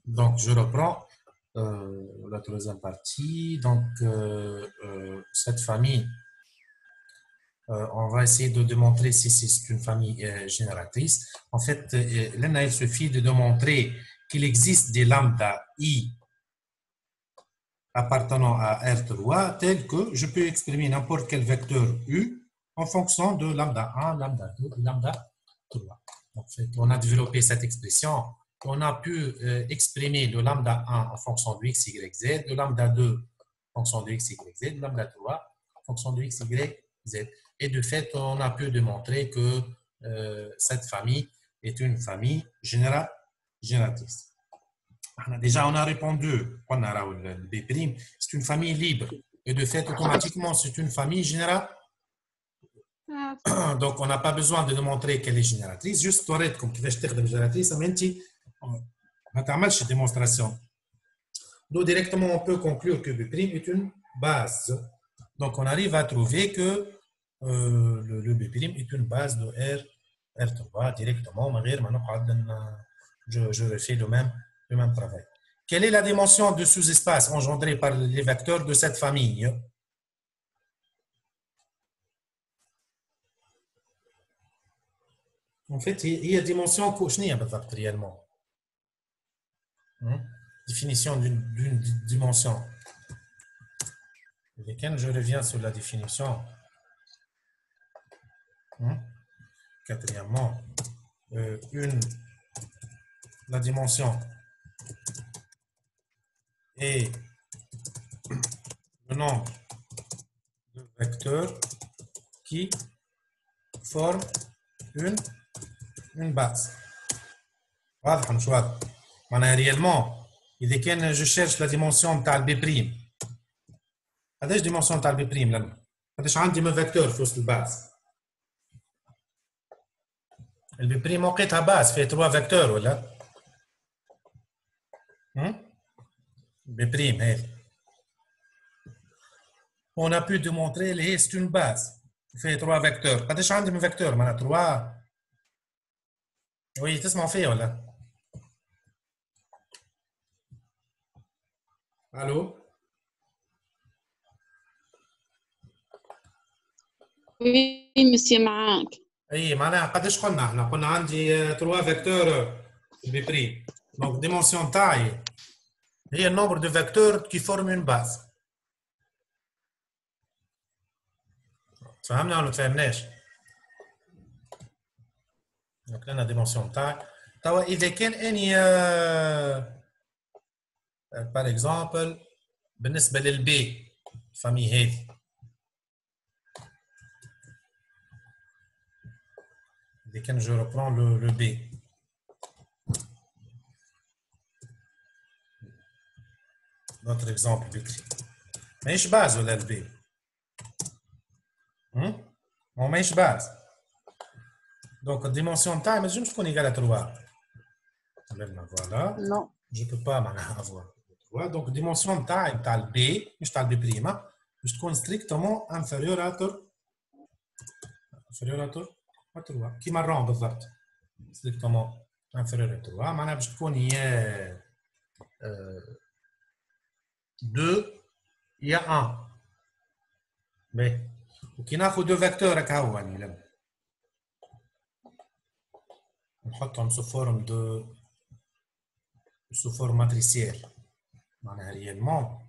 Donc, je reprends la troisième partie. Donc, cette famille, on va essayer de démontrer si c'est une famille génératrice. En fait, là, il suffit de démontrer qu'il existe des lambda I appartenant à R3 tel que je peux exprimer n'importe quel vecteur U en fonction de lambda 1, lambda 2 et lambda 3. En fait, on a développé cette expression. On a pu exprimer le lambda 1 en fonction de x, y, z, le lambda 2 en fonction de x, y, z, le lambda 3 en fonction de x, y, z. Et de fait, on a pu démontrer que cette famille est une famille génératrice. Déjà, on a répondu, le B', c'est une famille libre. Et de fait, automatiquement, c'est une famille génératrice. Donc, on n'a pas besoin de démontrer qu'elle est génératrice. Juste, comme tu fais génératrice, on a une démonstration. Donc, directement, on peut conclure que B' est une base. Donc, on arrive à trouver que le B' est une base de R3 directement. Je refais le même travail. Quelle est la dimension de sous-espace engendrée par les vecteurs de cette famille? En fait, il y a dimension réellement. Définition d'une dimension. Je reviens sur la définition. Quatrièmement, la dimension est le nombre de vecteurs qui forment une base. واضح مش واضح؟ معناها réellement إذا كان je cherche la dimension تاع البي بريم قداش dimension تاع البي بريم لما قداش عندي من فيكتور في وسط الباز البي بريم وقيتها باز فيه 3 فيكتور ولا بي بريم هذه on a pu démontrer que c'est une base fait 3 vecteurs قداش عندي من فيكتور معناها 3 oui تسمعوا فيا ولا الو Oui, monsieur معاك. اي معناها قداش قلنا عندي 3 فيكتور بي بريم دونك ديمونسيون تاعي هي النمبر دو فيكتور كي فورم اون باز فهمنا ولا ما فهمناش؟ دونك لنا ديمونسيون تاعي توا اذا كان اني بار اكزومبل بالنسبه للبي الفامي هذه اذا كان جو ريبرون لو بي notre exemple بكري ماهيش باز ولا البي هو ماهيش باز دونك الديمونسيون تاعي ما تنجمش تكون ايكال 3 فوالا Non. je peux pas معناها avoir 3 دونك الديمونسيون تاعي تاع البي مش تاع البي بريما باش تكون ستريكتومون انفيريور ا 3 كيما الرون بالضبط ستريكتومون انفيريور ا 3 معناها باش تكون هي 2 il y a 1 باهي وكي ناخذ دو فيكتور هكا هو يعني لما نحطهم sous forme matricielle معناها réellement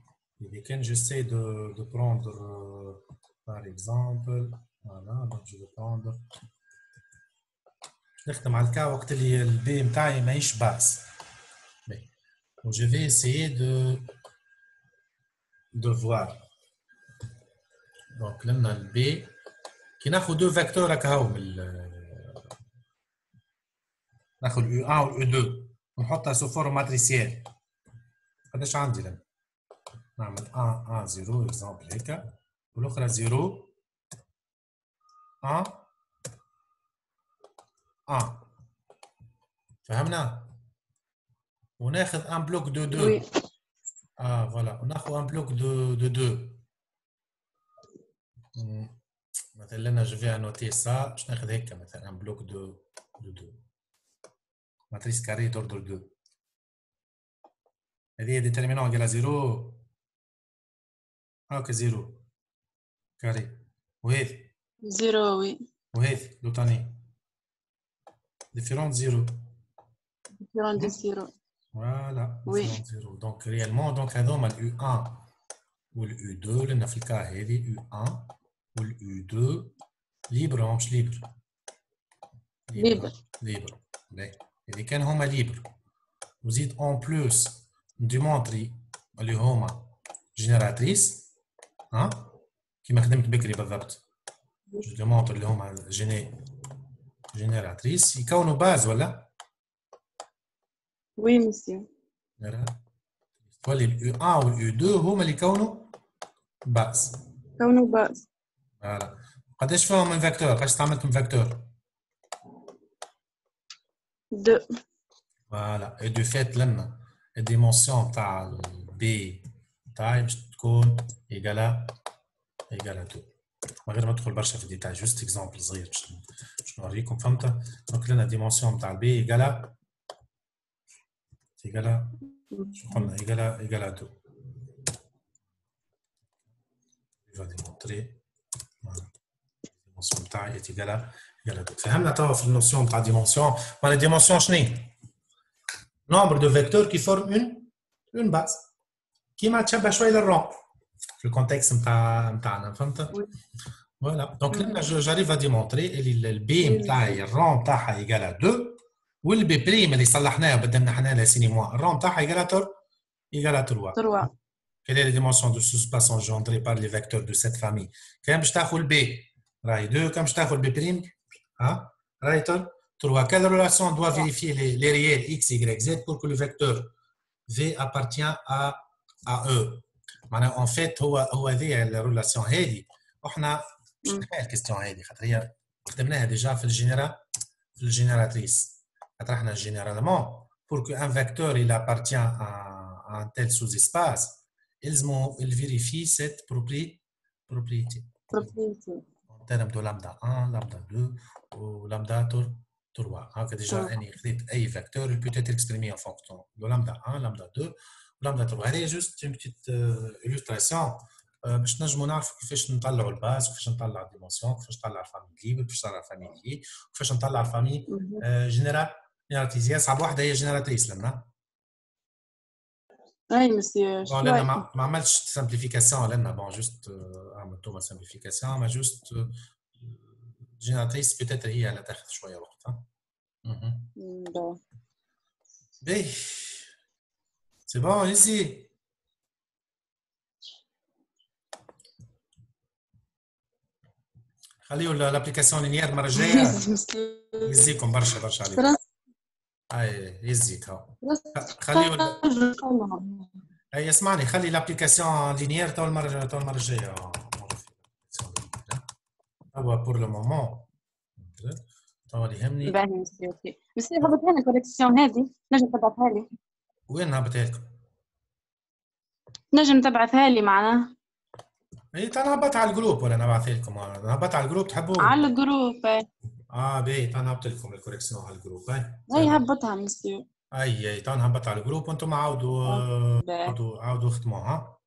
إذا كان j'essaie de prendre par exemple voilà donc je vais prendre نختم على الكا وقت اللي البي نتاعي ماهيش باس donc je vais essayer de voir donc لنا البي كي ناخذ دو فيكتور هكا هو ناخذ U1 و U2 ونحطها سو فورم ماتريسيال قداش عندي لنا نعمل 1 1 0 اكزومبل هكا والاخرى 0 1 1 فهمنا وناخذ ان بلوك دو 2 Oui. فوالا وناخذ ان بلوك دو 2 مثلا انا جو في انوتي سا باش ناخذ هكا مثلا ان بلوك دو 2 matrice carrée d'ordre 2 هذه ديترمينون إيكال 0 هاكا 0 كاري وهذه 0 وي وهذه لو تاني ديفيرون 0 différent de 0 فوالا وي ديفيرون 0 دونك ريالمون دونك هذوما اليو 1 واليو 2 لأن في الكا هذه يو 1 واليو 2 ليبر مش ليبر libre ليبر إذا كان هما ليبر وزيد اون بلوس نديمونطري اللي هما جينيراتريس ها كيما خدمت بكري بالضبط جو ديمونطر اللي هما جينيراتريس يكونوا باز ولا وي مسيو تولي اليو 1 واليو 2 هما اللي يكونوا باز كونه باز فوالا قداش فيهم من فاكتور قداش استعملت من فاكتور 2 فوالا اي دو فيت لنا الديمونسيون تاع البي تاعي باش تكون ايكالا 2 من غير ما ندخل برشا في الديتاي جوست اكزامبل صغير باش نوريكم فهمت دونك لنا الديمونسيون تاع البي ايكالا شو قلنا ايكالا 2 je vais démontrer الديمونسيون تاعي ايكالا 2 فهمنا توا في النوسيون تاع ديمونسيون ما ديمونسيون شنو nombre de vecteurs qui forment une base كيما تشبه شويه للرون في الكونتكست نتاعنا فهمت فوالا دونك لما جاريف ا ديمونطري اللي البي نتاعي الرون تاعها ايكال 2 والبي بريم اللي صلحناه بدلنا حنا لا سيني موان الرون تاعها ايكال 3 quelle est la dimension de sous-espace engendré par les vecteurs de cette famille كان باش تاخذ البي راهي 2 كان باش تاخذ البي بريم ها راهي 3 quelle relation doit vérifier les réels x y z pour que le vecteur v appartient à E معناها en fait هو هذه الريلاسيون هذه وحنا باش نحل الكيستيون هذه خاطر هي خدمناها ديجا في الجينيراتريس خاطر احنا جينيرالمون pour que un vecteur il appartient à un tel sous-espace il vérifie cette propriété en termes de lambda 1 lambda 2 ou lambda 3 هكا ديجا اني خديت اي فاكتور peut être exprimé en fonction de lambda 1 lambda 2 lambda 3 هذه جوست اون بتيت illustration باش نجموا نعرفوا كيفاش نطلعوا الباز كيفاش نطلع الديمونسيون كيفاش نطلع الفامي ليبر كيفاش نطلع الفامي لي كيفاش نطلع الفامي جينيراتريس صعب واحده هي جينيراتريس لنا اي مسيو لأن ما عملتش سامبليفيكاسيون لأن بون جوست عملتو ما سامبليفيكاسيون ما جوست جينيراتريس بيتيت هي اللي تاخذ شويه وقت باهي سي بون ايزي خليو الابليكاسيون لينيير المره الجايه يزيكم برشا عليكم اي يزيك هاو خليو اي اسمعني خلي الابليكاسيون لينيير تو المره الجايه هو بور لو مومون تو اللي يهمني باهي مسيو هبط لنا الكوليكسيون هذه نجم تبعثها لي وين هبطها لكم نجم تبعثها لي معناها اي تنهبط على الجروب ولا نبعث لكم نهبط على الجروب تحبوا على الجروب باهي تنهبط لكم الكوريكسيون على الجروب اي هبطها مسيو اي تنهبط على الجروب وانتم عاودوا اختموها